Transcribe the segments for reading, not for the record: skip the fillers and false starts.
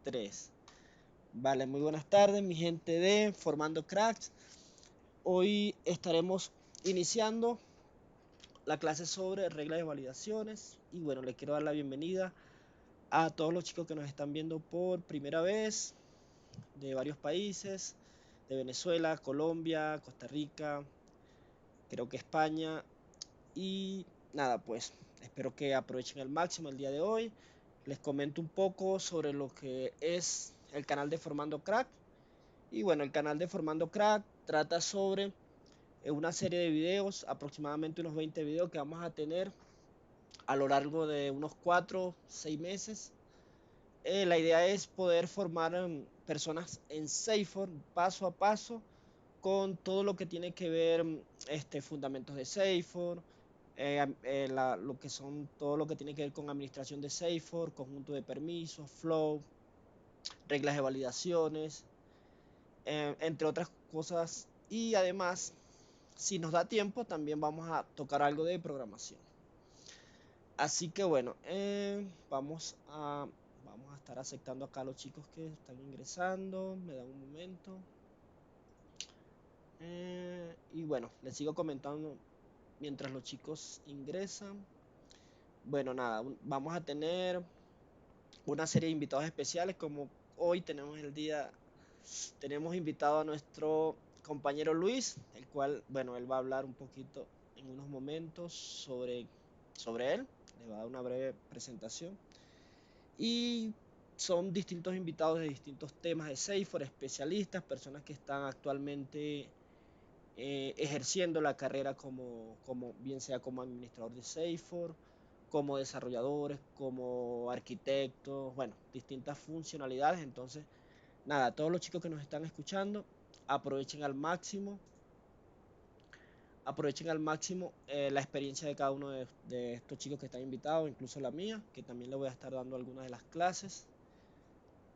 3. Vale, muy buenas tardes, mi gente de Formando Cracks. Hoy estaremos iniciando la clase sobre reglas de validaciones. Y bueno, les quiero dar la bienvenida a todos los chicos que nos están viendo por primera vez, de varios países, de Venezuela, Colombia, Costa Rica, creo que España. Y nada, pues espero que aprovechen al máximo el día de hoy. Les comento un poco sobre lo que es el canal de Formando Crack. Y bueno, el canal de Formando Crack trata sobre una serie de videos, aproximadamente unos 20 videos que vamos a tener a lo largo de unos 4 6 meses. La idea es poder formar personas en Safer paso a paso con todo lo que tiene que ver fundamentos de Safer, lo que son todo lo que tiene que ver con administración de Safer, conjunto de permisos, flow, reglas de validaciones, entre otras cosas. Y además, si nos da tiempo, también vamos a tocar algo de programación. Así que bueno, vamos a estar aceptando acá a los chicos que están ingresando. Me dan un momento. Y bueno, les sigo comentando mientras los chicos ingresan. Bueno, nada, vamos a tener una serie de invitados especiales como hoy tenemos invitado a nuestro compañero Luis, el cual, bueno, él va a hablar un poquito en unos momentos sobre él, le va a dar una breve presentación. Y son distintos invitados de distintos temas de Safer, especialistas, personas que están actualmente ejerciendo la carrera bien sea como administrador de Safer, como desarrolladores, como arquitectos, bueno, distintas funcionalidades. Entonces, nada, todos los chicos que nos están escuchando, aprovechen al máximo, la experiencia de cada uno de estos chicos que están invitados, incluso la mía, que también le voy a estar dando algunas de las clases.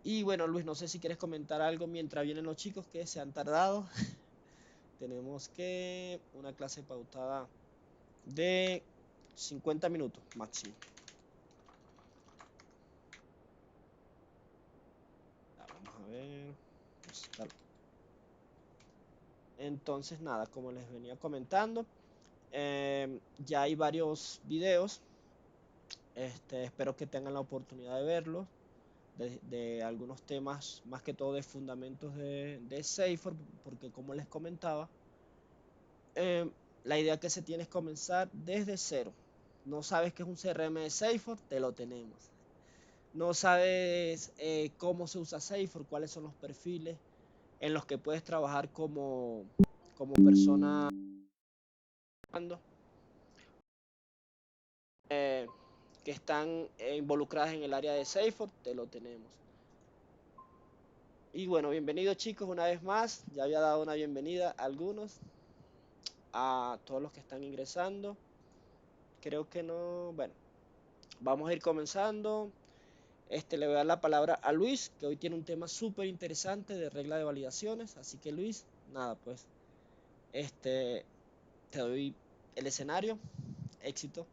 Y bueno, Luis, no sé si quieres comentar algo mientras vienen los chicos que se han tardado. Tenemos que una clase pautada de 50 minutos máximo. Vamos a ver. Entonces, nada, como les venía comentando, ya hay varios videos. Espero que tengan la oportunidad de verlos. De algunos temas, más que todo de fundamentos de Safer, porque como les comentaba, eh, la idea que se tiene es comenzar desde cero. No sabes qué es un CRM de Safer, te lo tenemos. No sabes cómo se usa Safer, cuáles son los perfiles en los que puedes trabajar como persona eh, que están involucradas en el área de Safer, te lo tenemos. Y bueno, bienvenidos chicos una vez más. Ya había dado una bienvenida a algunos, a todos los que están ingresando. Creo que no, bueno, vamos a ir comenzando. Le voy a dar la palabra a Luis, que hoy tiene un tema súper interesante de regla de validaciones. Así que Luis, nada, pues, te doy el escenario. Éxito.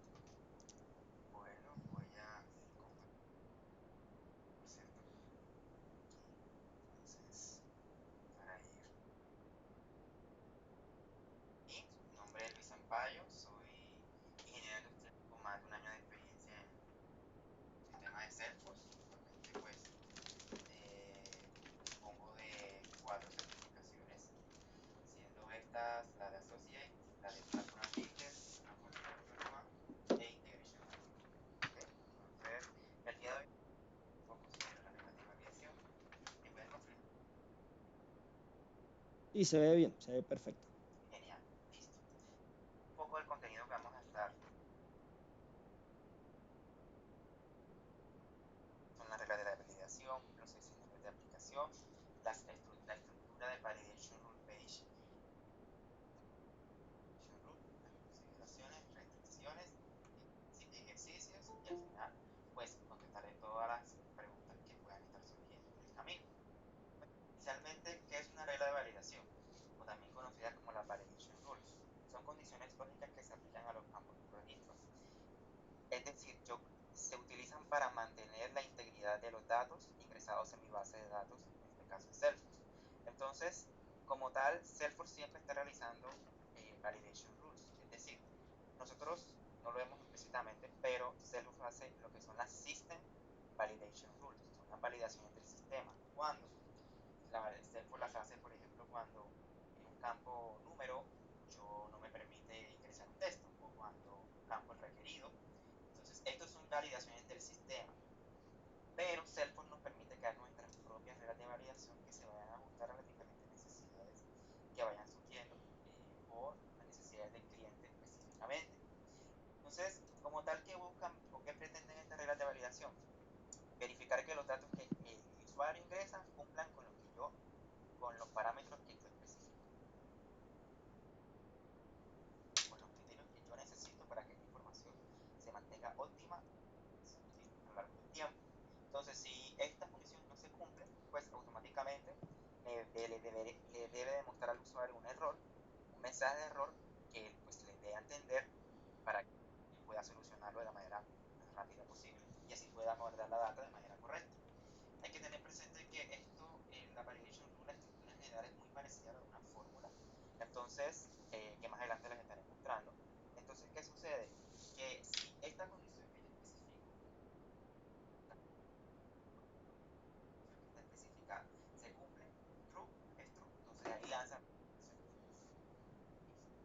Y se ve bien, se ve perfecto. ingresados en mi base de datos, en este caso es Salesforce. Entonces, como tal, Salesforce siempre está realizando validation rules, es decir, nosotros no lo vemos explícitamente, pero Salesforce hace lo que son las system validation rules, son las validaciones del sistema. ¿Cuándo? Salesforce las hace, por ejemplo, cuando en un campo número yo no me permite ingresar un texto, o cuando un campo es requerido. Entonces, estos son validaciones del sistema, pero Salesforce nos permite crear nuestras propias reglas de validación que se vayan a ajustar a las diferentes necesidades que vayan surgiendo por las necesidades del cliente específicamente. Entonces, como tal, ¿qué buscan o qué pretenden estas reglas de validación? Verificar que los datos que el usuario ingresa cumplan con con los parámetros que yo especifico, con los criterios que yo necesito para que esta información se mantenga óptima a lo largo del tiempo. Entonces, si esta condición no se cumple, pues automáticamente le debe demostrar al usuario un error, un mensaje de error que pues, le dé a entender para que pueda solucionarlo de la manera más rápida posible y así pueda guardar la data de manera correcta. Hay que tener presente que esto, la validation rule, la estructura en general es muy parecida a una fórmula, entonces, que más adelante les estaré mostrando. Entonces, ¿qué sucede? Que si esta condición que yo especifico, está especificada, se cumple, true, es true, entonces ahí lanza.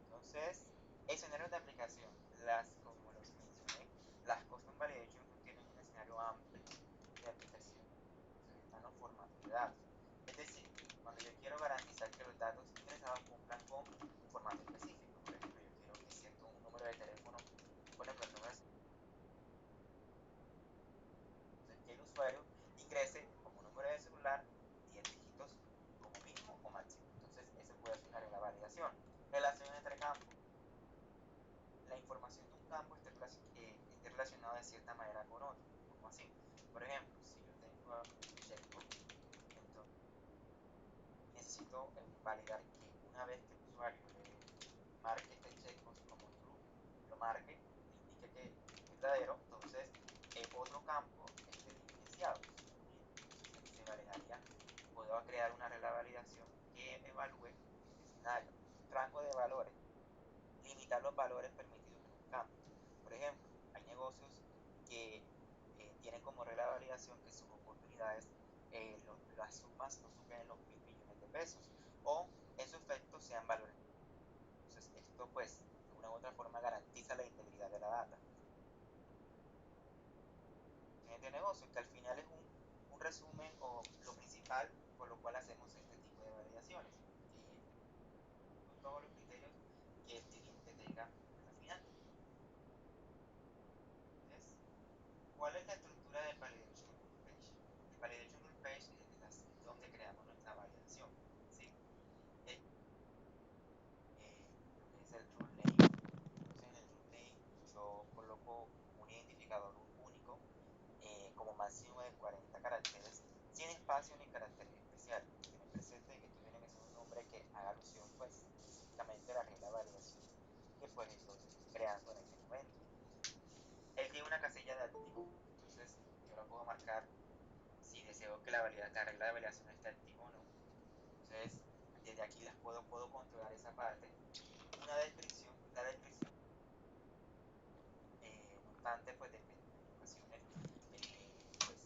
Entonces, escenarios de aplicación, como los mencioné, las custom validation tienen un escenario amplio de aplicación. Entonces, están los formatos de datos. Es decir, cuando yo quiero garantizar que los datos ingresados cumplan con un formato específico, por ejemplo, yo quiero que cierto un número de teléfono, por ejemplo, el número de que el usuario ingrese como número de celular 10 dígitos como mínimo o máximo. Entonces, ese puede ser una regla de validación. Relación entre campos. La información de un campo esté relacionada de cierta manera con otro. ¿Cómo así? Por ejemplo, si yo tengo un checkbox, entonces necesito validar que una vez que el usuario le marque este checkbox como true, lo marque, le indique que es verdadero, entonces otro campo esté diferenciado. Entonces se validaría, puedo crear una regla de validación que evalúe este escenario, un rango de valores, limitar los valores permitidos en un campo. Por ejemplo, hay negocios que tienen como regla de validación que sus oportunidades, las sumas no superen los 1.000 millones de pesos o en su efecto sean valores. Entonces, esto pues de una u otra forma garantiza la integridad de la data. De negocio, que al final es un resumen o lo principal por lo cual hacemos este tipo de validaciones. Son todos los criterios que el cliente tenga al final. Entonces, ¿cuál es la estructura del Validation Rule Page? El Validation Rule Page es donde creamos nuestra validación, ¿sí? Lo que es el rule name. Entonces, en el rule name yo coloco un identificador único como máximo de 40 caracteres, sin espacio ni caracteres especiales. Tienen presente que esto tiene que ser un nombre que haga alusión, pues, específicamente a la regla de validación que pues estoy creando en este momento. Él tiene una casilla de activo, entonces yo la puedo marcar si deseo que la regla de validación esté activa o no. Entonces, desde aquí puedo controlar esa parte. Una descripción, la descripción, no obstante, pues depende en ocasiones, pues,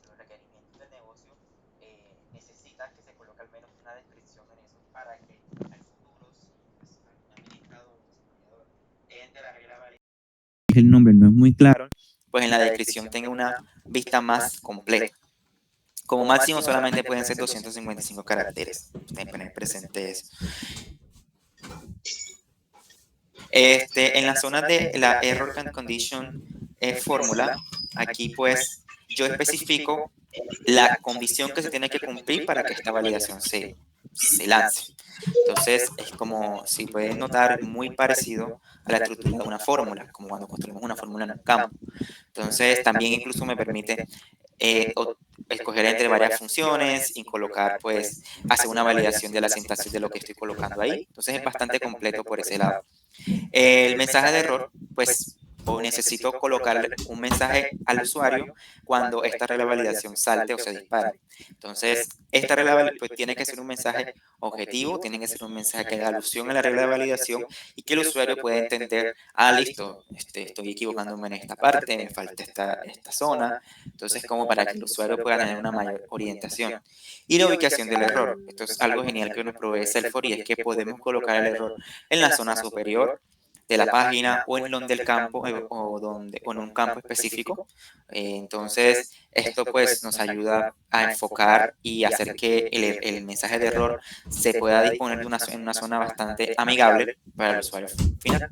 los requerimientos del negocio necesitan que se coloque al menos una descripción en eso para que al futuro, si pues, algún administrador o desarrollador entre la regla de validación, el nombre no es muy claro, pues en la descripción tenga una vista más completa. Como máximo solamente pueden ser 255 caracteres. Tener presente eso. En la zona de la Error and Condition fórmula, aquí pues yo especifico la condición que se tiene que cumplir para que esta validación se lance. Entonces es como, si pueden notar, muy parecido a la estructura de una fórmula, como cuando construimos una fórmula en un campo. Entonces también incluso me permite escoger entre varias funciones y colocar, pues, hacer una validación de la sintaxis de lo que estoy colocando ahí. Entonces es bastante completo por ese lado. El mensaje de error, pues, o necesito colocarle un mensaje al usuario cuando esta regla de validación salte o se dispare. Entonces, esta regla de validación pues, tiene que ser un mensaje objetivo, tiene que ser un mensaje que haga alusión a la regla de validación y que el usuario pueda entender, listo, estoy equivocándome en esta parte, me falta esta zona. Entonces, como para que el usuario pueda tener una mayor orientación. Y la ubicación del error. Esto es algo genial que nos provee Self4 y es que podemos colocar el error en la zona superior de la página o en donde el campo o en un campo específico. Entonces, esto pues nos ayuda a enfocar y hacer que el mensaje de error se pueda disponer en una zona bastante amigable para el usuario final.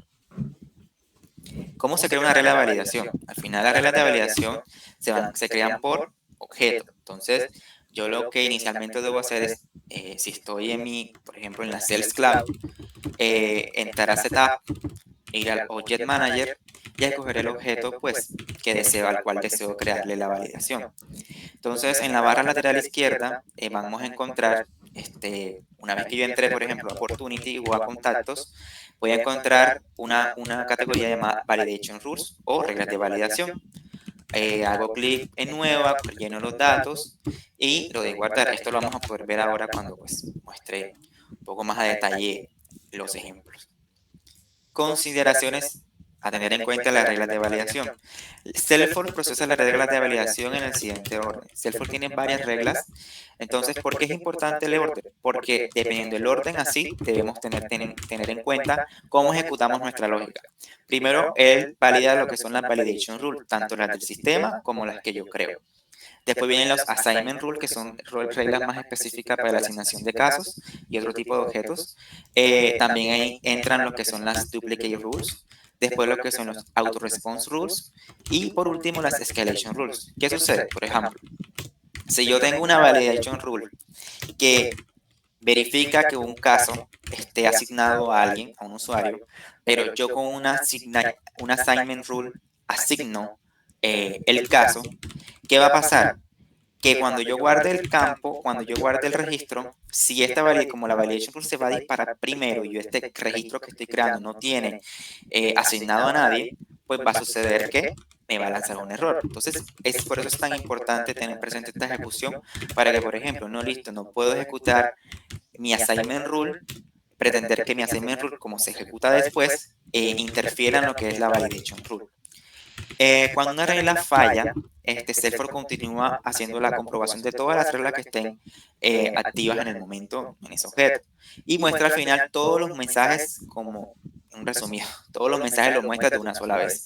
¿Cómo se crea una regla de validación? Al final las reglas de validación se crean por objeto. Entonces, yo lo que inicialmente debo hacer es, si estoy por ejemplo, en la Sales Cloud, entrar a Setup, ir al Object Manager y escoger el objeto pues, al cual deseo crearle la validación. Entonces, en la barra lateral izquierda vamos a encontrar, una vez que yo entré, por ejemplo, a Opportunity o a Contactos, voy a encontrar una categoría llamada Validation Rules o reglas de validación. Hago clic en Nueva, lleno los datos y lo de guardar. Esto lo vamos a poder ver ahora cuando pues, muestre un poco más a detalle los ejemplos. Consideraciones a tener en cuenta las reglas de validación. Salesforce procesa las reglas de validación en el siguiente orden. Salesforce tiene varias reglas. Entonces, ¿por qué es importante el orden? Porque dependiendo del orden así, debemos tener en cuenta cómo ejecutamos nuestra lógica. Primero, él valida lo que son las validation rules, tanto las del sistema como las que yo creo. Después vienen los assignment rules, que son reglas más específicas para la asignación de casos y otro tipo de objetos. También ahí entran lo que son las duplicate rules. Después lo que son los auto-response rules. Y por último las escalation rules. ¿Qué sucede? Por ejemplo, si yo tengo una validation rule que verifica que un caso esté asignado a alguien, a un usuario, pero yo con una assignment rule asigno el caso, ¿qué va a pasar? Que cuando yo guarde el campo, cuando yo guarde el registro, si como la validation rule se va a disparar primero y yo este registro que estoy creando no tiene asignado a nadie, pues va a suceder que me va a lanzar un error. Entonces, por eso es tan importante tener presente esta ejecución para que, por ejemplo, no puedo ejecutar mi assignment rule, pretender que mi assignment rule, como se ejecuta después, interfiera en lo que es la validation rule. Cuando una regla falla, Salesforce continúa haciendo la comprobación de todas las reglas que estén activas en el momento en ese objeto. Y muestra al final todos los mensajes como un resumido. Todos los mensajes los muestra de una sola vez.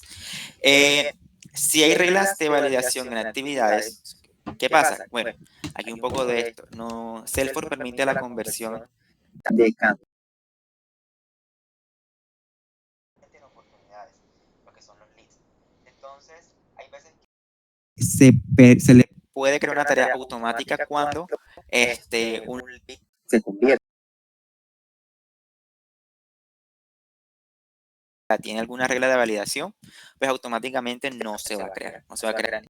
Si hay reglas de validación en actividades, ¿qué pasa? Bueno, aquí un poco de esto. Salesforce permite la conversión de campos. En oportunidades, lo que son los leads. Entonces, hay veces que Se le puede crear una tarea automática cuando un lead se convierte. Tiene alguna regla de validación, pues automáticamente no se va a crear. No se va a crear.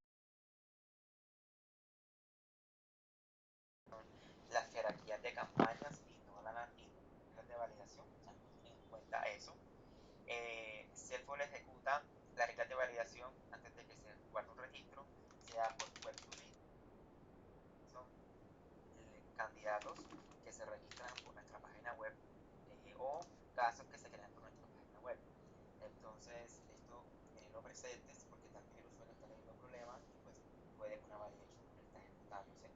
las jerarquías de campañas y todas las reglas de validación, en cuenta eso. Salesforce ejecuta las reglas de validación antes de que se guarde un registro, sea por web to lead. Son candidatos que se registran por nuestra página web o casos que se crean por nuestra página web. Entonces, esto lo presentes porque también el usuario está teniendo problemas y pues puede que una validation está ejecutándose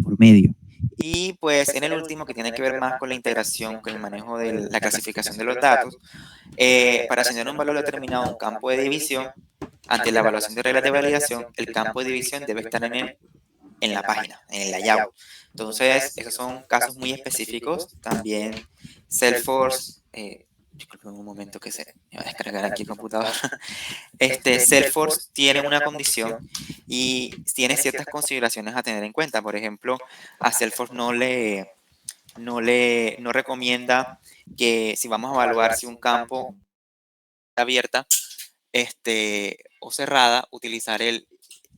Por medio. Y pues en el último, que tiene que ver más con la integración, con el manejo de la clasificación de los datos, para asignar un valor determinado a un campo de división, ante la evaluación de reglas de validación, el campo de división debe estar en la página, en el layout. Entonces, esos son casos muy específicos. También Salesforce, disculpen un momento que se me va a descargar aquí el computador. Salesforce tiene una condición y tiene ciertas consideraciones a tener en cuenta. Por ejemplo, a Salesforce no recomienda que si vamos a evaluar si un campo está abierta o cerrada, utilizar el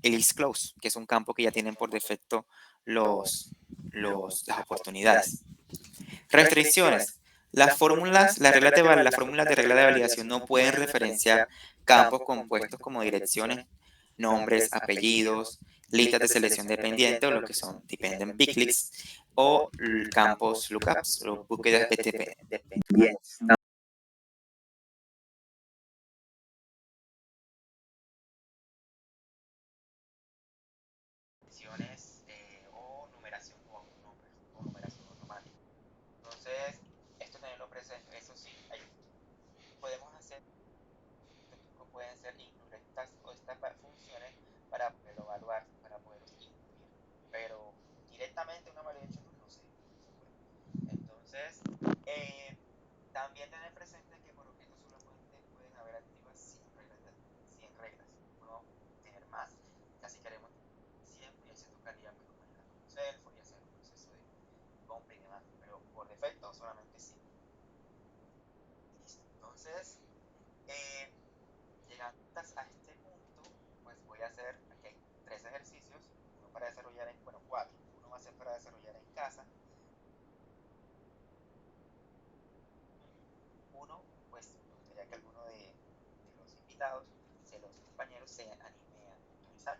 is close, que es un campo que ya tienen por defecto las oportunidades. Restricciones. Las fórmulas de regla de validación no pueden referenciar campos compuestos como direcciones, nombres, apellidos, listas de selección dependiente o lo que son dependent big o campos lookups o búsquedas dependientes. O numeración o numeración automática. Entonces, esto tenerlo presente. Eso sí, podemos hacer, pueden ser incluir estas funciones para poderlo evaluar, para poderlo incluir, pero directamente una validation rule no se puede. Entonces, también tener presente que por objetos solamente pueden haber activas 100 reglas, no tener más. Casi queremos 100, pues ya se tocaría pues manejar un Salesforce y hacer un proceso de compra y demás, pero por defecto solamente 100. Listo. Entonces, llegando a este punto, pues voy a hacer, aquí hay 3 ejercicios, uno para desarrollar en, bueno, 4, uno va a ser para desarrollar en casa, uno, pues me gustaría que alguno de los invitados, de los compañeros, se anime a realizar.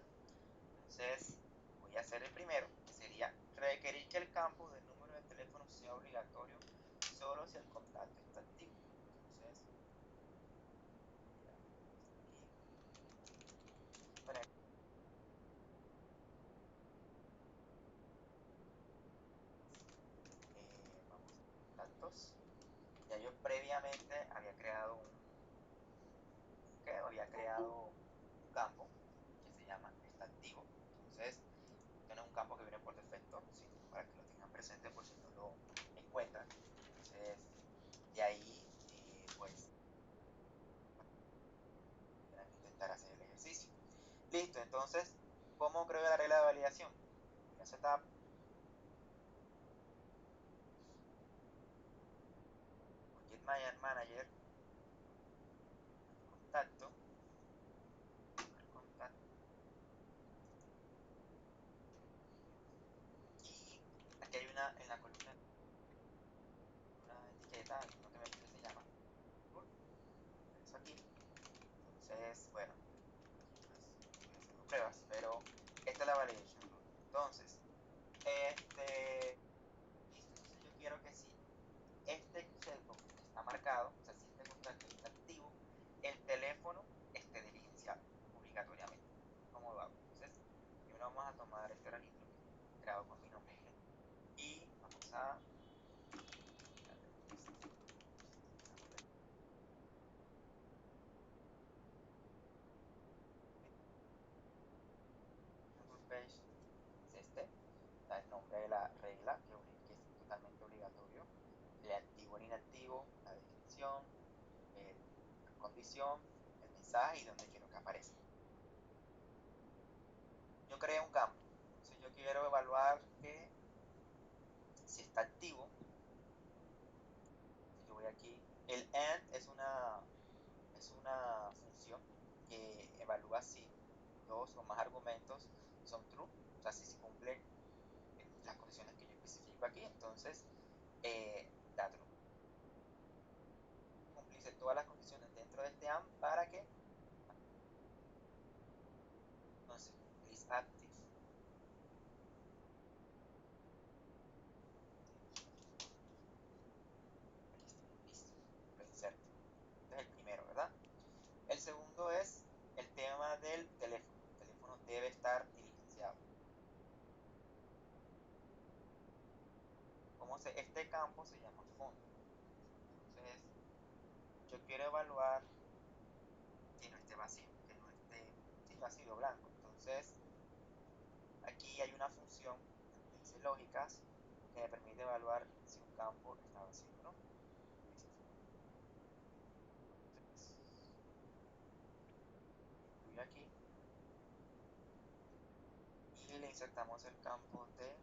Entonces, voy a hacer el primero, que sería requerir que el campo del número de teléfono sea obligatorio solo si el contacto está activo. Entonces, bueno, vamos a contactos. Ya yo previamente había creado un campo que se llama está activo. Entonces, este no es un campo que viene por defecto, sino para que lo tengan presente por si no lo encuentran. Entonces, de ahí, pues, tendrán que intentar hacer el ejercicio. Listo, entonces, ¿cómo creo la regla de validación? Voy a setup. Get manager. Contacto. Y aquí hay una en la columna, una etiqueta, no que me que se llama eso aquí. Entonces, bueno, pues, voy haciendo pruebas, pero esta es la validation rule. Entonces, listo. Entonces yo quiero que si este checkbox está marcado, o sea, si este contacto está activo, el teléfono esté diligenciado obligatoriamente. ¿Cómo lo hago? Entonces, primero vamos a tomar este registro creado con mi nombre y vamos a page, es este, el nombre de la regla que es totalmente obligatorio, el activo, el inactivo, la descripción, la condición, el mensaje y donde quiero que aparezca. Yo creé un campo, entonces yo quiero evaluar que si está activo, yo voy aquí, el AND es una función que evalúa si 2 o más argumentos son true, o sea, si se cumplen las condiciones que yo especifico aquí, entonces da true. Cumplirse todas las condiciones dentro de este AND para que entonces is active. Listo, lo inserto. Este es el primero, ¿verdad? El segundo es el tema del teléfono. El teléfono debe estar diligenciado. Este campo se llama fondo. Entonces, yo quiero evaluar que no esté vacío, que no esté vacío, blanco. Entonces, aquí hay una función que dice lógicas que me permite evaluar si un campo está vacío o no. Entonces, incluyo aquí y le insertamos el campo de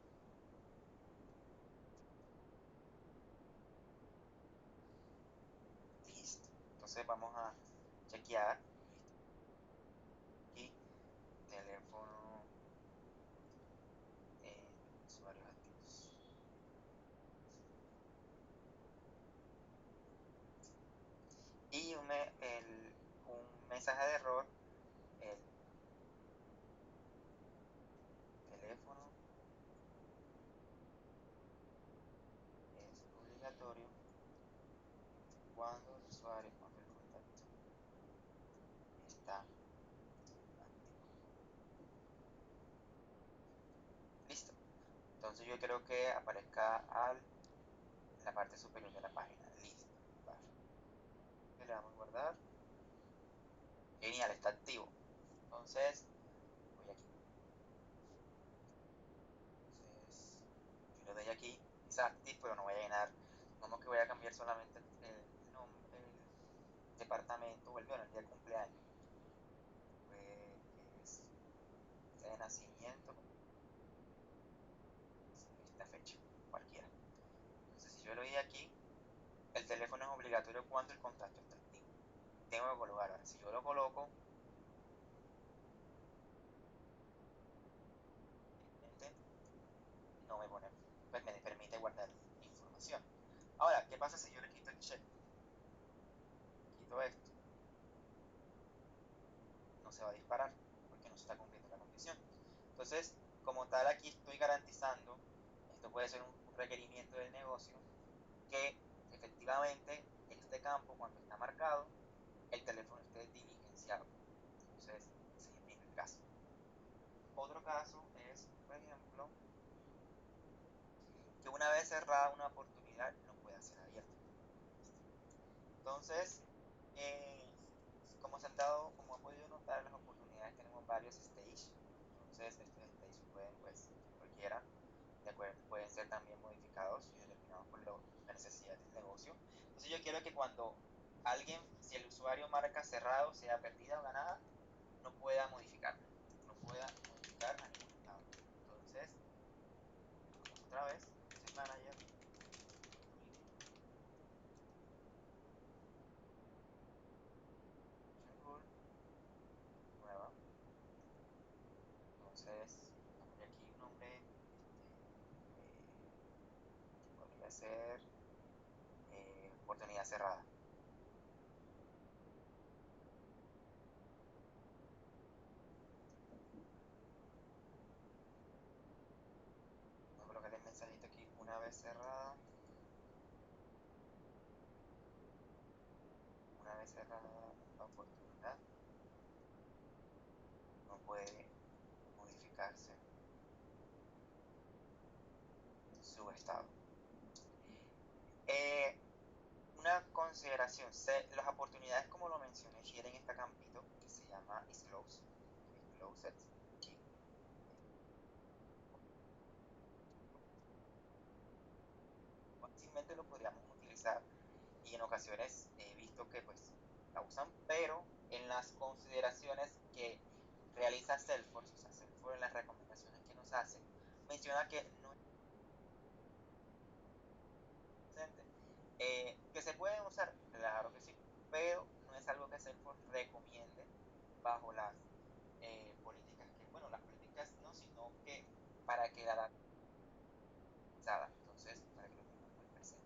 listo. Entonces vamos a chequear aquí teléfono usuarios activos y un mensaje de error, el teléfono es obligatorio cuando el usuario, cuando el contacto está activo. Listo. Entonces yo quiero que aparezca en la parte superior de la página. Listo. Vale. Le damos a guardar. Genial, está activo. Entonces, voy aquí. Entonces, yo le doy aquí, es active, pero no voy a llenar. Como que voy a cambiar solamente el nombre, el departamento o el día de cumpleaños. Es de nacimiento, esta fecha, cualquiera. Entonces, si yo le doy aquí, el teléfono es obligatorio cuando el contacto está activo. Tengo que colocar. Ahora, si yo lo coloco, no me pone, pues me permite guardar información. Ahora, ¿qué pasa si yo le quito el check? Quito esto. No se va a disparar porque no se está cumpliendo la condición. Entonces, como tal, aquí estoy garantizando, esto puede ser un requerimiento del negocio, que efectivamente este campo, cuando está marcado, el teléfono esté diligenciado. Entonces, ese es el primer caso. Otro caso es, por ejemplo, que una vez cerrada una oportunidad no pueda ser abierta. Entonces, como se han dado, como han podido notar, las oportunidades tenemos varios stages. Entonces, estos stages pueden, pues, cualquiera, de acuerdo, pueden ser también modificados y determinados por la necesidad del negocio. Entonces, yo quiero que cuando alguien, si el usuario marca cerrado, sea perdida o ganada, no pueda modificar, no pueda modificar a ningún lado. Entonces, vamos otra vez, soy manager, nueva. Entonces, poner aquí un nombre, podría ser oportunidad cerrada. Voy a colocar el mensajito aquí, una vez cerrada. Una vez cerrada la oportunidad, no puede modificarse su estado. Una consideración, las oportunidades, como lo mencioné, tienen este campito que se llama is closed, closed, aquí. Fácilmente lo podríamos utilizar y en ocasiones he visto que pues la usan, pero en las consideraciones que realiza Salesforce, o sea, Salesforce en las recomendaciones que nos hace, menciona que no es que se pueden usar, claro que sí, pero no es algo que Salesforce recomiende bajo las políticas que, bueno, las políticas no, sino que para que la data usada, entonces para que lo tengamos muy presente.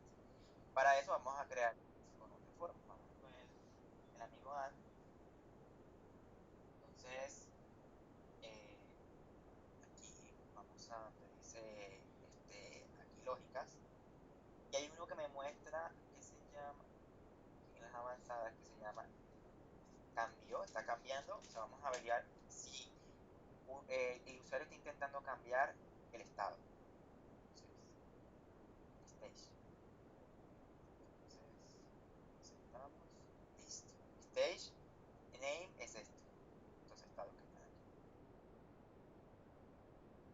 Para eso vamos a crear con otra forma, vamos con el amigo Ad. Entonces, aquí vamos a donde dice aquí lógicas, y hay uno que me muestra que se llama, en las avanzadas, que se llama cambio, está cambiando. O sea, vamos a ver si el usuario está intentando cambiar el estado. Entonces, stage. Entonces, aceptamos. Listo. Stage, name es esto. Estos estados que están aquí.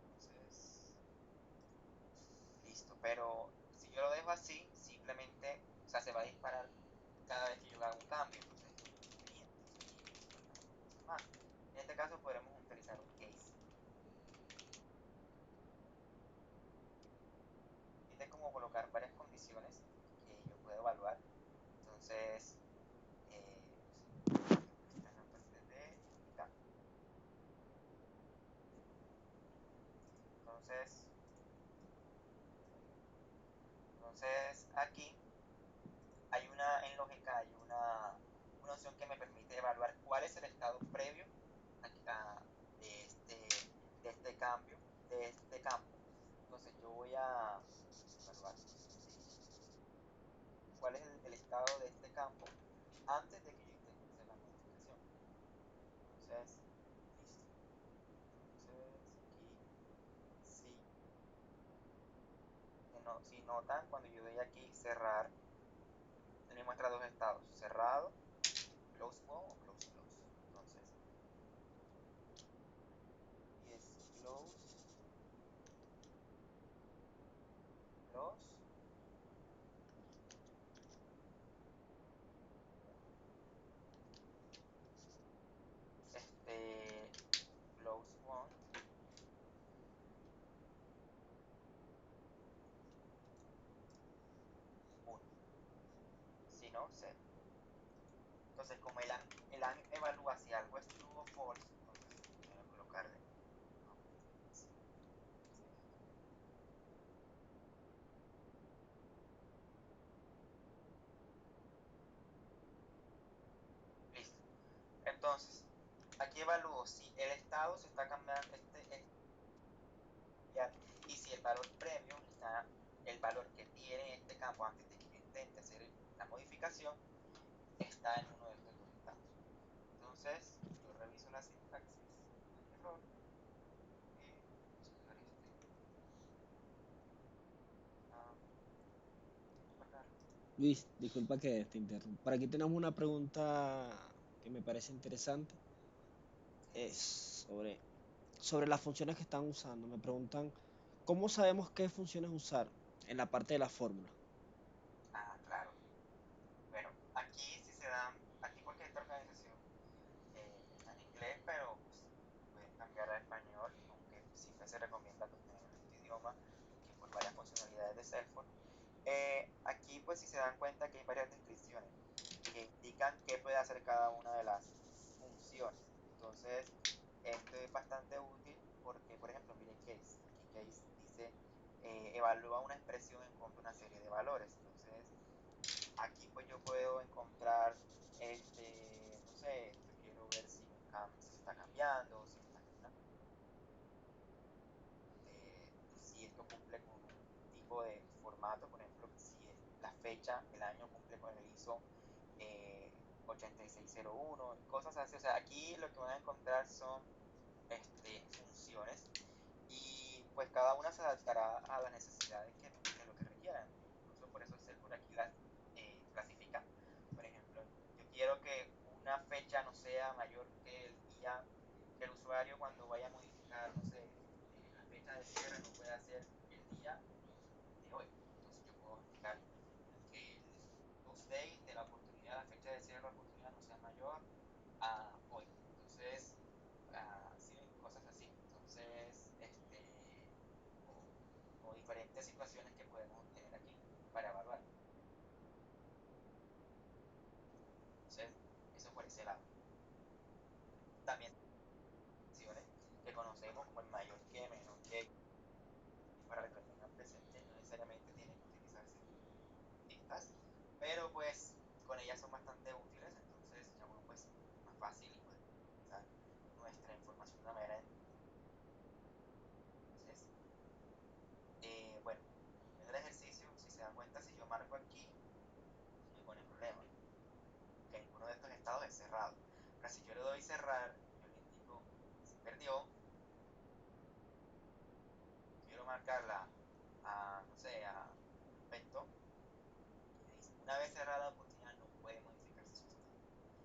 Entonces, listo. Pero si yo lo dejo así, simplemente, o sea, se va a disparar cada vez que yo haga un cambio. Entonces, en este caso podremos utilizar un case. Este es como colocar varias condiciones que yo puedo evaluar. Entonces, esta es la parte de cambio. Entonces aquí hay una, en lógica hay una opción que me permite evaluar cuál es el estado previo de este cambio, de este campo. Entonces yo voy a evaluar cuál es el estado de este campo antes de que yo intente hacer la modificación. Entonces, listo. Entonces, aquí, si notan, cuando yo doy aquí cerrar, me muestra dos estados, cerrado, close one o close close. Entonces, y es close, close, close one, 1. Si no, 0. Entonces, como el evalúa si algo es true o false, entonces voy a colocarle. Listo. Entonces, aquí evalúo si el estado se está cambiando, y si el valor previo, el valor que tiene este campo antes de que yo intente hacer la modificación, está en uno de estos dos estados. Entonces, yo reviso la sintaxis, error, Luis, disculpa que te interrumpa. Por aquí tenemos una pregunta que me parece interesante. Es sobre las funciones que están usando. Me preguntan, ¿cómo sabemos qué funciones usar en la parte de la fórmula? Claro. Bueno, aquí sí se dan, aquí porque esta organización está en inglés, pero pues, pueden cambiar a español, aunque siempre se recomienda que tengan este idioma, que por varias funcionalidades de Salesforce. Aquí pues si se dan cuenta que hay varias descripciones que indican qué puede hacer cada una de las funciones. Entonces, esto es bastante útil porque, por ejemplo, miren case. Aquí case dice evalúa una expresión en contra de una serie de valores. Entonces, aquí pues yo puedo encontrar, no sé, yo quiero ver si se está cambiando, si está cambiando, si esto cumple con un tipo de formato, por ejemplo, si la fecha, el año cumple con el ISO 8601, cosas así. O sea, aquí lo que van a encontrar son funciones y pues cada una se adaptará a las necesidades de lo que requieran. Incluso por eso Salesforce aquí las clasifica. Por ejemplo, yo quiero que una fecha no sea mayor que el día que el usuario cuando vaya a modificar, no sé, la fecha de cierre no puede hacer el día de hoy. Entonces yo puedo indicar que el post date de la oportunidad, la fecha de cierre de la oportunidad no sea mayor a hoy. Entonces, sí, cosas así. Entonces, o diferentes situaciones que podemos obtener aquí para evaluar. Entonces, eso por ese lado. También funciones que conocemos como el mayor que, menor que, para que lo tengan presente, no necesariamente tienen que utilizarse estas, pero pues con ellas son bastante útiles, entonces ya uno pues más fácil y puede utilizar nuestra información de una manera. Entonces, bueno, en el ejercicio, si se dan cuenta, si yo marco aquí, me pone problema, que ninguno de estos estados es cerrado. Pero si yo le doy cerrar, yo le indico si perdió, quiero marcarla a, no sé, a perfecto, una vez cerrada la oportunidad no puede modificarse su estado.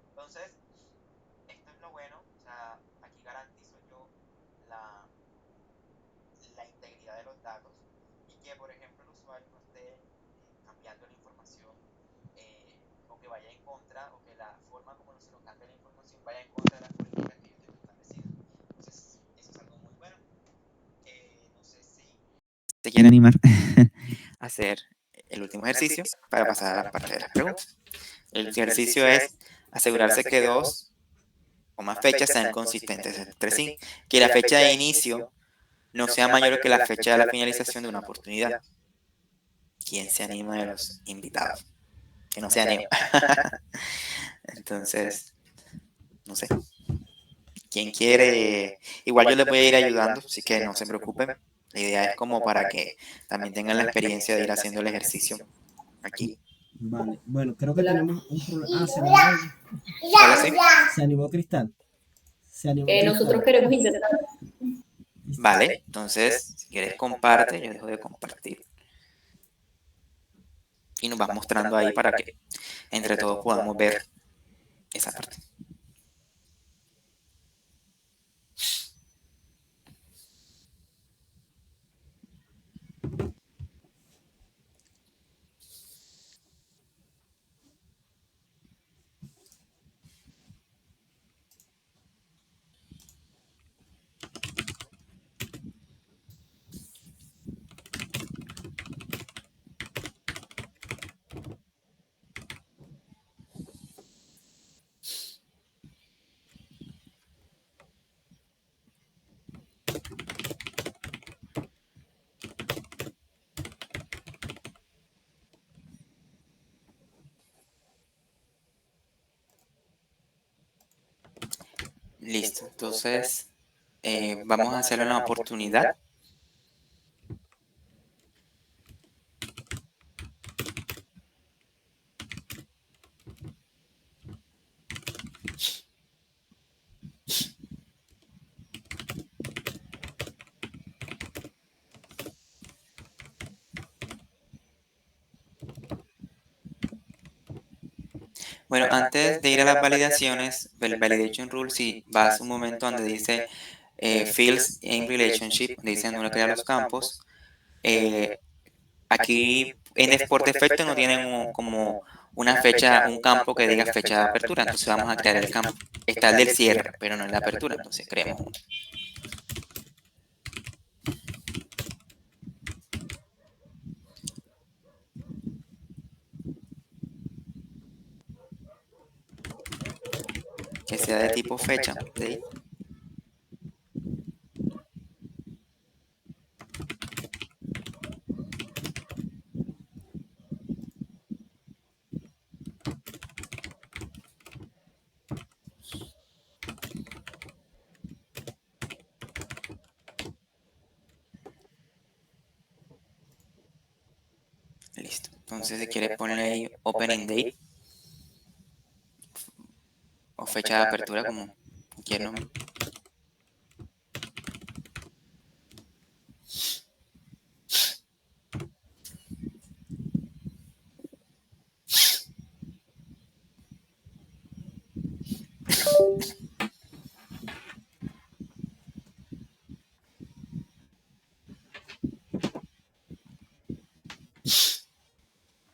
Entonces, esto es lo bueno, o sea, aquí garantizo yo la, la integridad de los datos y que, por ejemplo, el usuario no esté cambiando la información o que vaya en contra, o que la forma como se nos cambia la información vaya en contra de las políticas que yo tengo establecidas. Entonces, eso es algo muy bueno. No sé si ¿Te quiere animar a hacer el último ejercicio para pasar a la parte de las preguntas? El ejercicio es asegurarse que dos o más fechas sean consistentes entre sí, que la fecha de inicio no sea mayor que la fecha de la finalización de una oportunidad. ¿Quién se anima de los invitados? Que no se anima. Entonces, no sé. ¿Quién quiere? Igual yo les voy a ir ayudando, así que no se preocupen. La idea es como para que también tengan la experiencia de ir haciendo el ejercicio aquí. Vale, bueno, creo que tenemos un problema. Ah, se animó ella. Hola, sí. Se animó Cristal. Se animó Nosotros Cristal. queremos intentar. Vale, entonces, si quieres comparte, yo dejo de compartir. Y nos vas mostrando ahí para que entre todos podamos ver esa parte. Listo, entonces vamos a hacerle una oportunidad. Bueno, antes de ir a las validaciones, el validation rule, si vas un momento donde dice fields in relationship, donde dice donde uno crea los campos, aquí por defecto no tienen como una fecha, un campo que diga fecha de apertura, entonces vamos a crear el campo. Está el del cierre, pero no el de apertura, entonces creemos uno. Que sea de tipo fecha. ¿Sí? Listo. Entonces, si quieres ponerle ahí opening date o fecha de apertura, como cualquier nombre.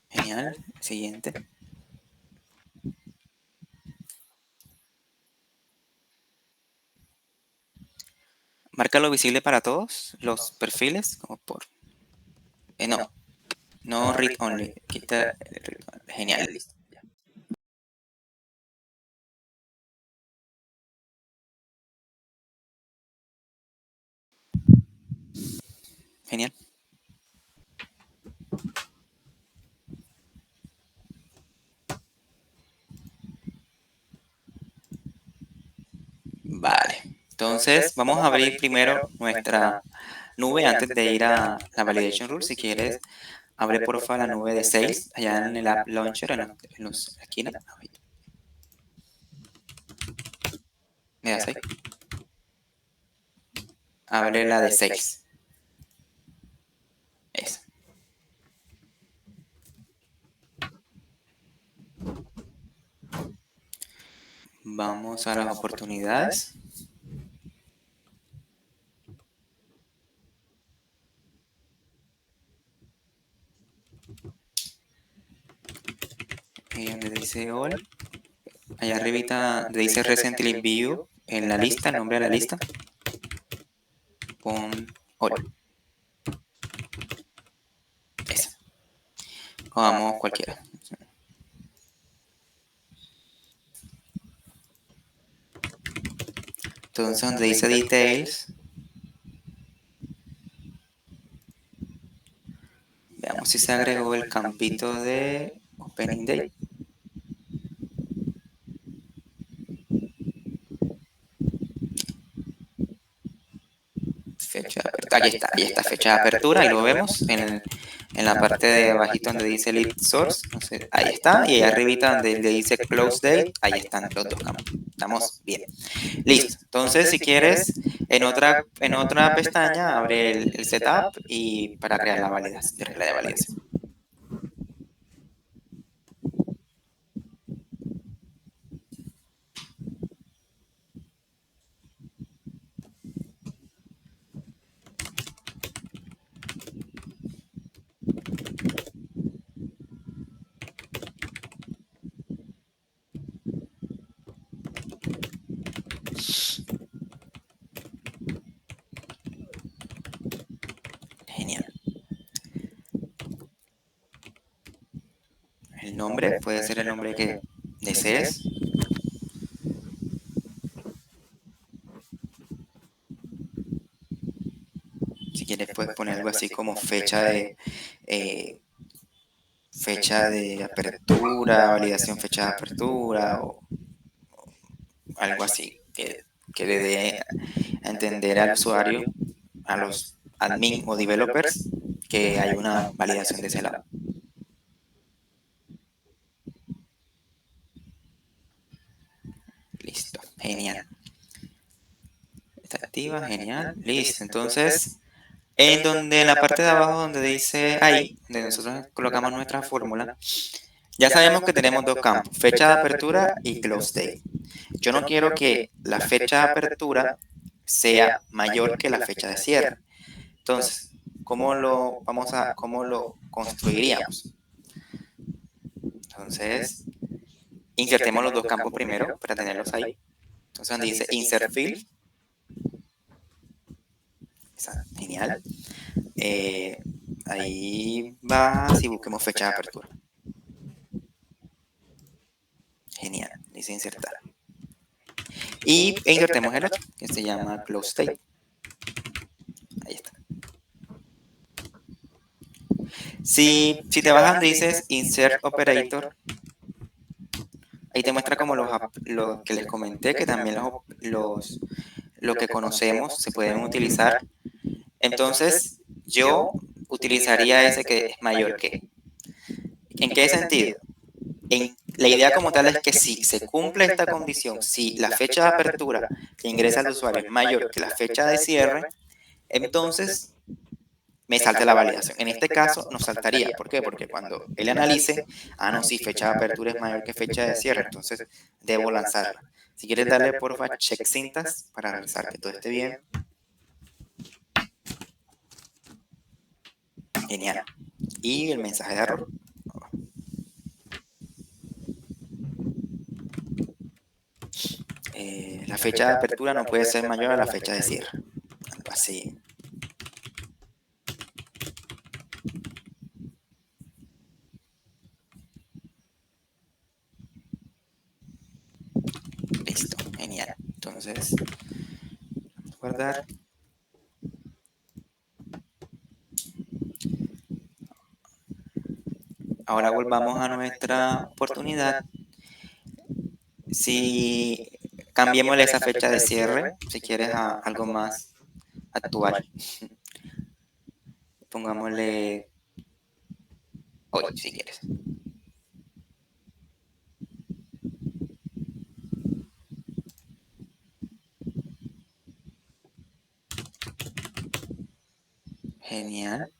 Genial. Siguiente. Márcalo visible para todos los perfiles, como por... no, no read only. Quita el read only. Genial, listo. Ya. Genial. Vale. Entonces, vamos a abrir primero nuestra nube antes de ir a la validation rule. Si quieres, abre porfa la nube de Sales allá en el App Launcher, en la esquina. Le das ahí. Abre la de Sales. Esa. Vamos a las oportunidades. Y donde dice All, allá arribita donde dice Recently View, en la lista, el nombre de la lista, pon All. Esa. O vamos cualquiera. Entonces donde dice Details, veamos si se agregó el campito de Opening Date. ahí está fecha de apertura, ahí lo vemos en la parte de abajito donde dice lead source, entonces, ahí está, y ahí arribita donde le dice close date, ahí están los dos campos. Estamos bien. Listo. Entonces, si quieres, en otra pestaña abre el setup y para crear la validación, regla de validación. Genial. El nombre puede ser el nombre que desees. Si quieres puedes poner algo así como fecha de apertura, validación fecha de apertura o algo así que le dé a entender al usuario, a los admin o developers, que hay una validación de ese lado. Listo, genial. Está activa, genial, listo. Entonces, en la parte de abajo donde dice ahí, donde nosotros colocamos nuestra fórmula, ya sabemos que tenemos dos campos, fecha de apertura y close date. Yo no quiero que la fecha de apertura sea mayor que la fecha de cierre. Entonces, cómo lo construiríamos? Entonces, insertemos los dos campos primero para tenerlos ahí. Entonces, donde dice insert field, genial. Ahí va, si busquemos fecha de apertura. Genial, dice insertar. Y insertemos el otro, que se llama close state. Ahí está. Si te vas donde dices insert operator, ahí te muestra como lo que les comenté, que también lo que conocemos se pueden utilizar. Entonces, yo utilizaría ese que es mayor que. ¿En qué sentido? La idea como tal es que si se cumple esta condición, si la fecha de apertura que ingresa al usuario es mayor que la fecha de cierre, entonces me salta la validación. En este caso nos saltaría. ¿Por qué? Porque cuando él analice, no, sí, fecha de apertura es mayor que fecha de cierre, entonces debo lanzarla. Si quieres darle porfa check syntax para revisar que todo esté bien. Genial. Y el mensaje de error. La fecha de apertura no puede ser mayor a la fecha de cierre. Algo así. Listo, genial. Entonces, vamos a guardar. Ahora volvamos a nuestra oportunidad. Si cambiémosle esa fecha de cierre, si quieres a algo más actual. Pongámosle hoy, si quieres. Genial.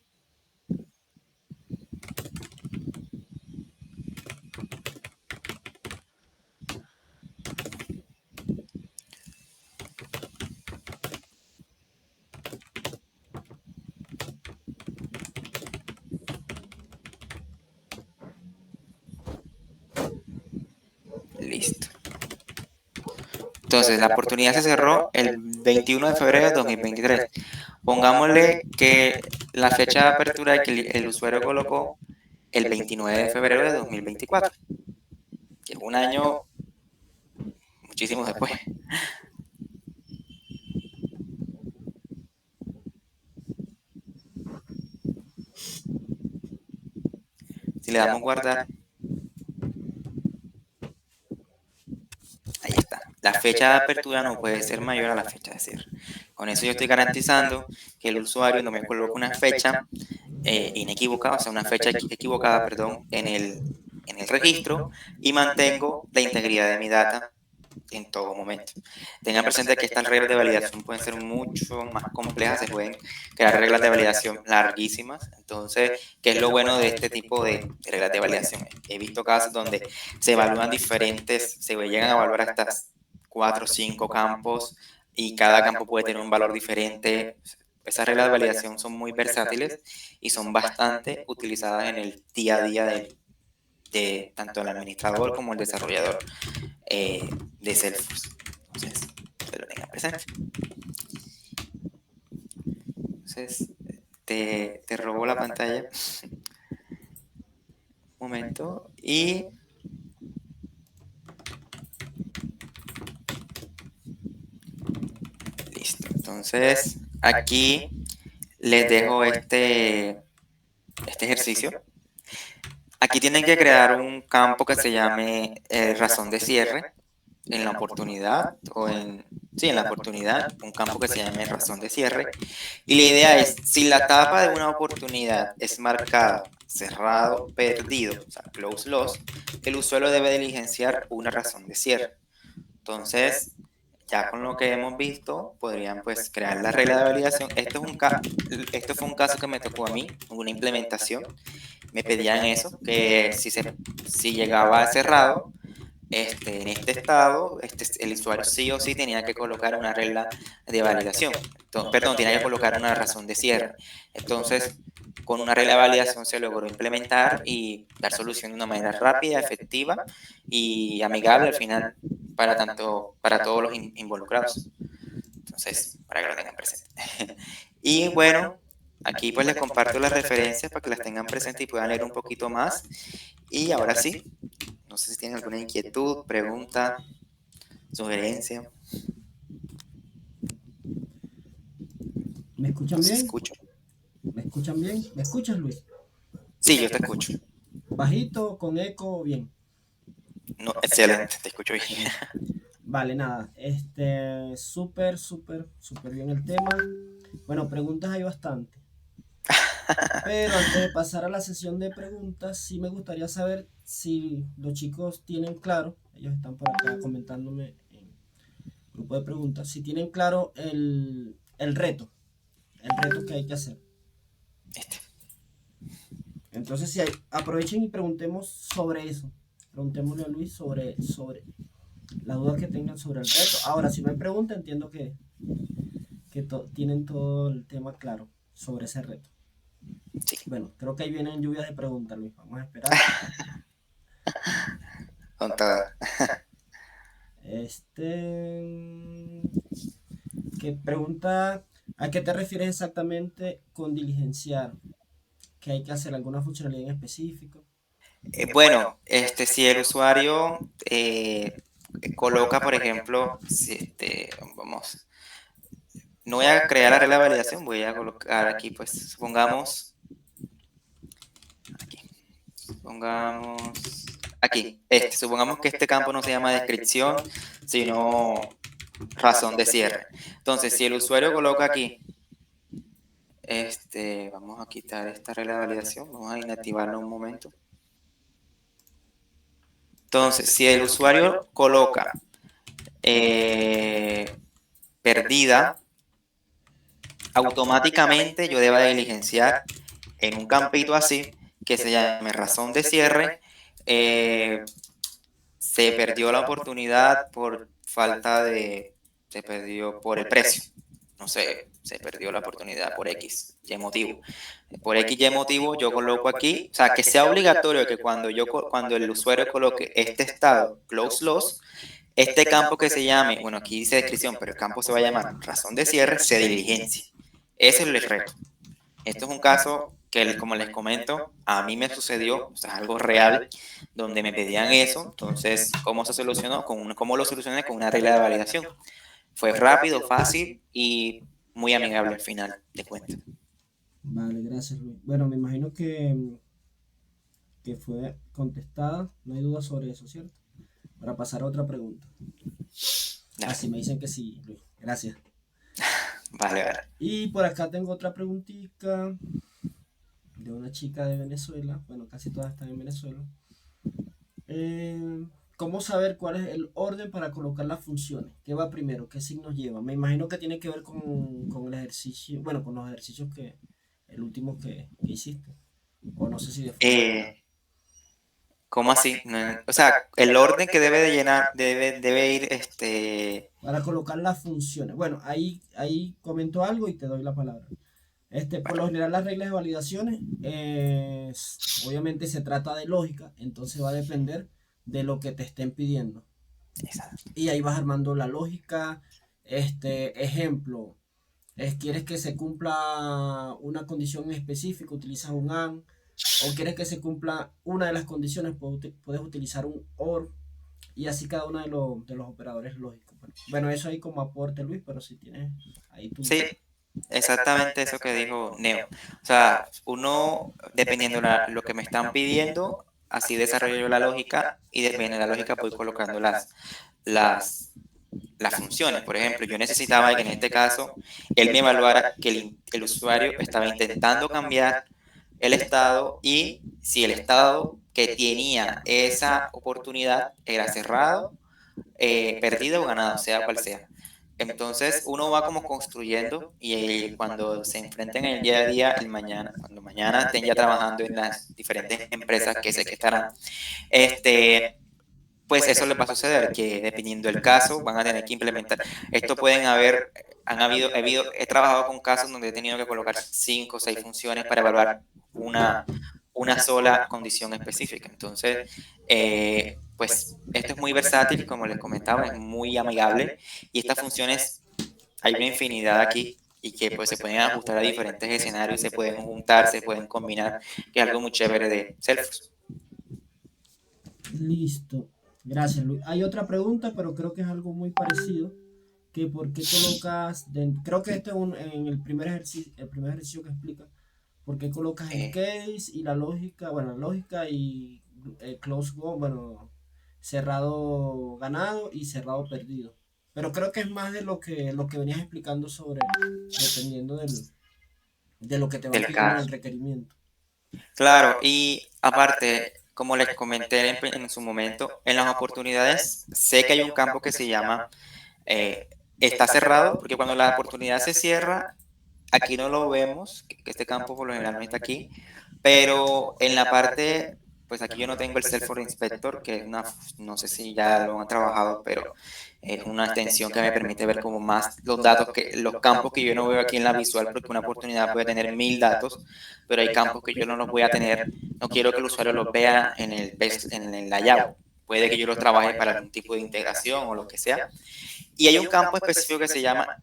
Listo. Entonces, la oportunidad se cerró el 21 de febrero de 2023. Pongámosle que la fecha de apertura que el usuario colocó el 29 de febrero de 2024, que es un año muchísimo después. Si le damos guardar, ahí está. La fecha de apertura no puede ser mayor a la fecha de cierre. Con eso yo estoy garantizando que el usuario no me coloque una fecha inequivocada, o sea, una fecha equivocada, perdón, en el registro, y mantengo la integridad de mi data en todo momento. Tengan presente que estas reglas de validación pueden ser mucho más complejas, se pueden crear reglas de validación larguísimas. Entonces, ¿qué es lo bueno de este tipo de reglas de validación? He visto casos donde se evalúan diferentes, se llegan a evaluar hasta 4 o 5 campos y cada campo puede tener un valor diferente. Esas reglas de validación son muy versátiles y son bastante utilizadas en el día a día de tanto el administrador como el desarrollador de Salesforce. Entonces, que lo tengan presente. Entonces, te robo la pantalla. Un momento. Y listo. Entonces, aquí les dejo este ejercicio. Aquí tienen que crear un campo que se llame razón de cierre en la oportunidad en la oportunidad, un campo que se llame razón de cierre. Y la idea es, si la etapa de una oportunidad es marcada cerrado, perdido, o sea, close loss, el usuario debe diligenciar una razón de cierre. Entonces, ya con lo que hemos visto, podrían pues crear la regla de validación. Esto fue un caso que me tocó a mí, una implementación. Me pedían eso, que si llegaba cerrado, en este estado, el usuario sí o sí tenía que colocar una regla de validación. Perdón, tenía que colocar una razón de cierre. Entonces, con una regla de validación se logró implementar y dar solución de una manera rápida, efectiva y amigable al final para todos los involucrados. Entonces, para que lo tengan presente. Y bueno, aquí pues les comparto las referencias para que las tengan presentes y puedan leer un poquito más. Y ahora sí, no sé si tienen alguna inquietud, pregunta, sugerencia. ¿Me escuchan No sé si bien? escucho. ¿Me escuchan bien? ¿Me escuchas, Luis? Sí, yo te escucho. Bajito, con eco, bien. No, excelente, te escucho bien. Vale, nada. Súper, súper bien el tema. Bueno, preguntas hay bastante. Pero antes de pasar a la sesión de preguntas, sí me gustaría saber si los chicos tienen claro, ellos están por acá comentándome en grupo de preguntas, si tienen claro el reto que hay que hacer. Entonces, si hay, aprovechen y preguntemos sobre eso. Preguntémosle a Luis sobre las dudas que tengan sobre el reto. Ahora, si no hay pregunta, entiendo que tienen todo el tema claro sobre ese reto. Sí. Bueno, creo que ahí vienen lluvias de preguntas, Luis. Vamos a esperar. Con todo. ¿Qué pregunta? ¿A qué te refieres exactamente con diligenciar? ¿Que hay que hacer alguna funcionalidad en específico? Bueno, si el usuario coloca, por ejemplo, vamos, no voy a crear la regla de validación, voy a colocar aquí, pues, supongamos, supongamos que este campo no se llama descripción, sino razón de cierre. Entonces, si el usuario coloca aquí, vamos a quitar esta regla de validación, vamos a inactivarla un momento. Entonces, si el usuario coloca perdida, automáticamente yo debo diligenciar en un campito así, que se llame razón de cierre, se perdió la oportunidad por se perdió por el precio, no sé, se perdió la oportunidad por X, Y motivo. Por X, Y motivo yo coloco aquí, o sea, que sea obligatorio que cuando el usuario coloque este estado, close loss, este campo que se llame, bueno, aquí dice descripción, pero el campo se va a llamar razón de cierre, se diligencia. Ese es el reto. Esto es un caso que, como les comento, a mí me sucedió, o sea, es algo real, donde me pedían eso. Entonces, ¿cómo se solucionó? ¿Cómo lo solucioné? Con una regla de validación. Fue rápido, fácil y muy amigable al final de cuentas. Vale, gracias, Luis. Bueno, me imagino que fue contestada, no hay duda sobre eso, ¿cierto? Para pasar a otra pregunta. Dale. Así me dicen que sí, Luis. Gracias. Vale, vale. Y por acá tengo otra preguntita de una chica de Venezuela. Bueno, casi todas están en Venezuela. ¿Cómo saber cuál es el orden para colocar las funciones? ¿Qué va primero? ¿Qué signos lleva? Me imagino que tiene que ver con el ejercicio, bueno, con los ejercicios el último que hiciste. O no sé si de forma general. Eh, ¿Cómo así? O sea, el orden que debe de llenar, debe ir, Para colocar las funciones. Bueno, ahí comento algo y te doy la palabra. Por lo vale, general las reglas de validaciones, obviamente se trata de lógica, entonces va a depender de lo que te estén pidiendo. exacto. Y ahí vas armando la lógica. Ejemplo, quieres que se cumpla una condición específica, utilizas un AND, o quieres que se cumpla una de las condiciones, puedes utilizar un OR, y así cada uno de los operadores lógicos. Bueno, eso ahí como aporte, Luis, pero si tienes ahí tú. Sí, exactamente eso que dijo Neo. O sea, uno, dependiendo lo que me están pidiendo, así desarrollo yo la lógica y dependiendo de la lógica voy colocando las, las funciones. Por ejemplo, yo necesitaba que en este caso él me evaluara que el usuario estaba intentando cambiar el estado y si el estado que tenía esa oportunidad era cerrado, perdido o ganado, sea cual sea. Entonces uno va como construyendo y cuando se enfrenten en el día a día, cuando mañana estén ya trabajando en las diferentes empresas que sé que estarán, este, pues eso les va a suceder, que dependiendo del caso van a tener que implementar. Esto pueden haber, he trabajado con casos donde he tenido que colocar 5 o 6 funciones para evaluar una, una sola condición específica. Entonces, pues esto es muy versátil y como les comentaba, es muy amigable y estas funciones, hay una infinidad aquí y que pues se pueden ajustar a diferentes escenarios, se pueden juntar, se pueden combinar, que es algo muy chévere de Salesforce. Listo. Gracias, Luis. Hay otra pregunta, pero creo que es algo muy parecido. Que por qué colocas, creo que este es en el primer ejercicio que explica, por qué colocas el Eh, case y la lógica, bueno, la lógica y close go, bueno, cerrado ganado y cerrado perdido. Pero creo que es más de lo que venías explicando dependiendo de lo que te van del pidiendo en el caso. requerimiento. Claro, y aparte, como les comenté en su momento, en las oportunidades sé que hay un campo que se llama está cerrado, porque cuando la oportunidad se cierra, aquí no lo vemos, que este campo por lo general no está aquí, pero en la parte, pues aquí yo no tengo el Salesforce Inspector, que es no sé si ya lo han trabajado, pero es una extensión que me permite ver como más los datos, los campos que yo no veo aquí en la visual, porque una oportunidad puede tener 1000 datos, pero hay campos que yo no los voy a tener, no quiero que el usuario los vea en el layout. Puede que yo los trabaje para algún tipo de integración o lo que sea. Y hay un campo específico que se llama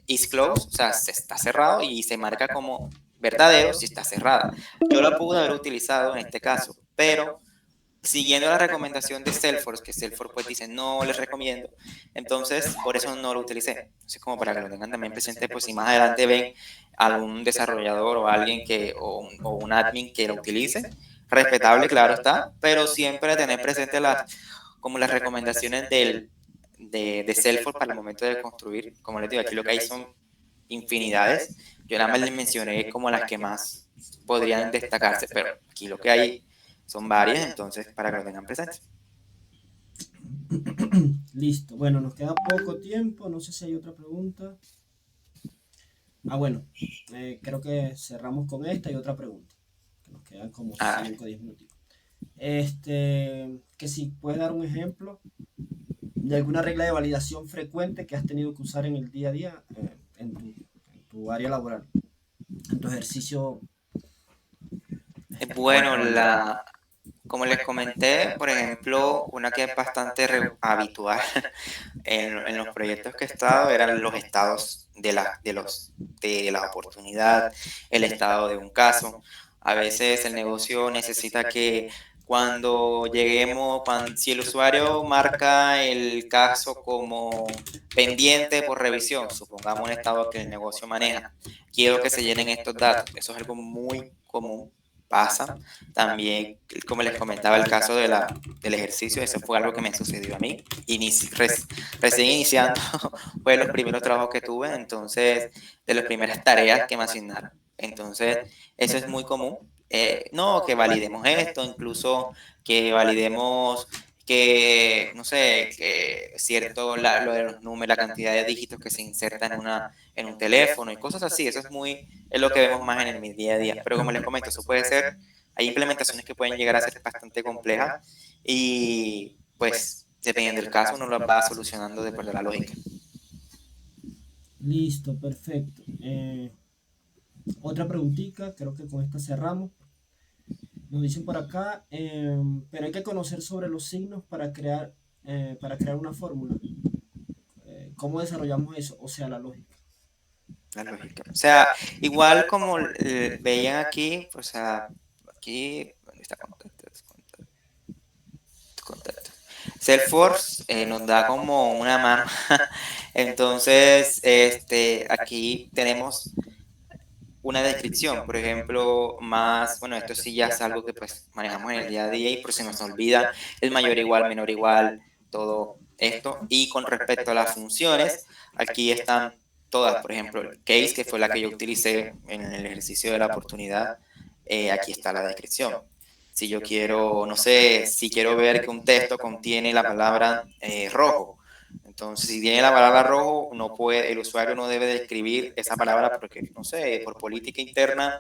is closed, o sea, se está cerrado y se marca como verdadero si está cerrada. Yo la pude haber utilizado en este caso, pero siguiendo la recomendación de Salesforce, que Salesforce pues dice no les recomiendo, entonces por eso no lo utilicé. Así como para que lo tengan también presente, pues si más adelante ven algún desarrollador o alguien o un admin que lo utilice, respetable, claro está, pero siempre tener presente como las recomendaciones de Salesforce para el momento de construir. Como les digo, aquí lo que hay son infinidades. Yo nada más les mencioné como las que más podrían destacarse, pero aquí lo que hay son varias, entonces para que lo tengan presente. Listo. Bueno, nos queda poco tiempo. No sé si hay otra pregunta. Bueno, creo que cerramos con esta y otra pregunta. Que nos quedan como Ah, 5 o 10 minutos. Que si puedes dar un ejemplo de alguna regla de validación frecuente que has tenido que usar en el día a día en tu área laboral, en tu ejercicio. bueno, como les comenté, por ejemplo, una que es bastante habitual en los proyectos que he estado eran los estados de la oportunidad, el estado de un caso. A veces el negocio necesita que cuando lleguemos, si el usuario marca el caso como pendiente por revisión, supongamos un estado que el negocio maneja, quiero que se llenen estos datos. Eso es algo muy común pasa. También, como les comentaba, el caso del ejercicio, eso fue algo que me sucedió a mí. Recién iniciando, fue de los primeros trabajos que tuve, entonces, de las primeras tareas que me asignaron. Entonces, eso es muy común. No, que validemos esto, incluso que validemos que, no sé, que cierto, lo de los números, la cantidad de dígitos que se insertan en un teléfono y cosas así, eso es lo que vemos más en el día a día. Pero como les comento, eso puede ser, hay implementaciones que pueden llegar a ser bastante complejas y pues dependiendo del caso uno las va solucionando de acuerdo a la lógica. Listo, perfecto. Otra preguntita, creo que con esta cerramos. Nos dicen por acá, pero hay que conocer sobre los signos para crear una fórmula. ¿Cómo desarrollamos eso? O sea, la lógica. La lógica. O sea, igual como veían aquí, o sea, aquí, ¿dónde está contacto? Contacto. Salesforce nos da como una mano. Entonces, aquí tenemos una descripción, por ejemplo, más, bueno, esto sí ya es algo que pues manejamos en el día a día y por si nos olvida, el mayor igual, menor igual, todo esto. Y con respecto a las funciones, aquí están todas, por ejemplo, el case, que fue la que yo utilicé en el ejercicio de la oportunidad, aquí está la descripción. Si yo quiero, no sé, si quiero ver que un texto contiene la palabra rojo, entonces, si tiene la palabra rojo, el usuario no debe de escribir esa palabra porque, no sé, por política interna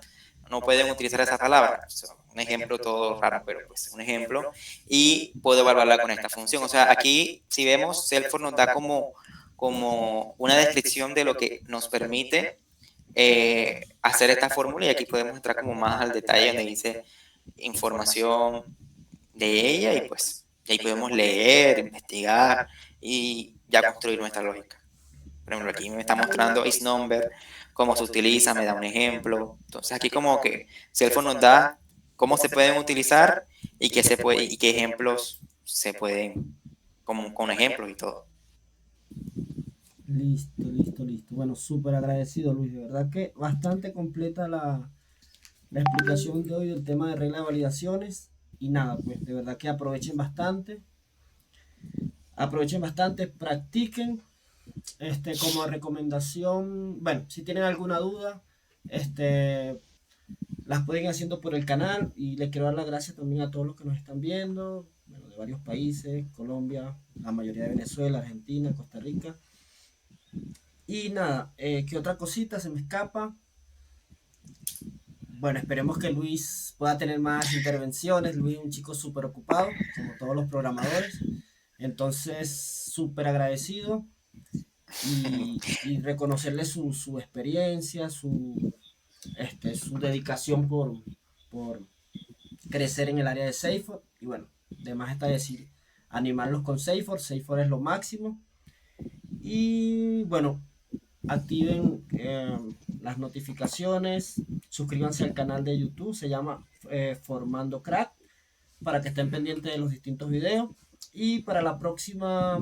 no pueden utilizar esa palabra. Un ejemplo todo raro, pero pues un ejemplo. Y puedo evaluarla con esta función. O sea, aquí, si vemos, Salesforce nos da como una descripción de lo que nos permite hacer esta fórmula y aquí podemos entrar como más al detalle donde dice información de ella y pues ahí podemos leer, investigar y ya construir nuestra lógica. Por ejemplo, aquí me está mostrando isNumber, cómo se utiliza, me da un ejemplo. Entonces aquí como que Salesforce nos da cómo se pueden utilizar y qué ejemplos se pueden, como con ejemplos y todo. Listo, listo, listo. Bueno, súper agradecido, Luis. De verdad que bastante completa la explicación de hoy del tema de regla de validaciones. Y nada, pues de verdad que aprovechen bastante, practiquen. Como recomendación, bueno, si tienen alguna duda, las pueden ir haciendo por el canal y les quiero dar las gracias también a todos los que nos están viendo, bueno, de varios países, Colombia, la mayoría de Venezuela, Argentina, Costa Rica. Y nada, ¿qué otra cosita se me escapa? Bueno, esperemos que Luis pueda tener más intervenciones. Luis es un chico súper ocupado, como todos los programadores. Entonces, súper agradecido y reconocerle su experiencia, su dedicación por crecer en el área de Salesforce. Y bueno, además está decir, animarlos con Salesforce. Salesforce es lo máximo. Y bueno, activen las notificaciones, suscríbanse al canal de YouTube, se llama Formando Crack, para que estén pendientes de los distintos videos. Y para la próxima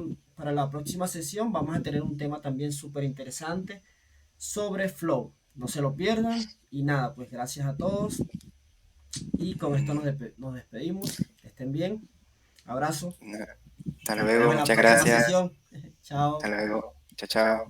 sesión vamos a tener un tema también súper interesante sobre Flow. No se lo pierdan. Y nada, pues gracias a todos. Y con esto nos despedimos. Que estén bien. Abrazo. Hasta Nos vemos luego, en la muchas próxima gracias. sesión. Chao. Hasta luego. Chao, chao.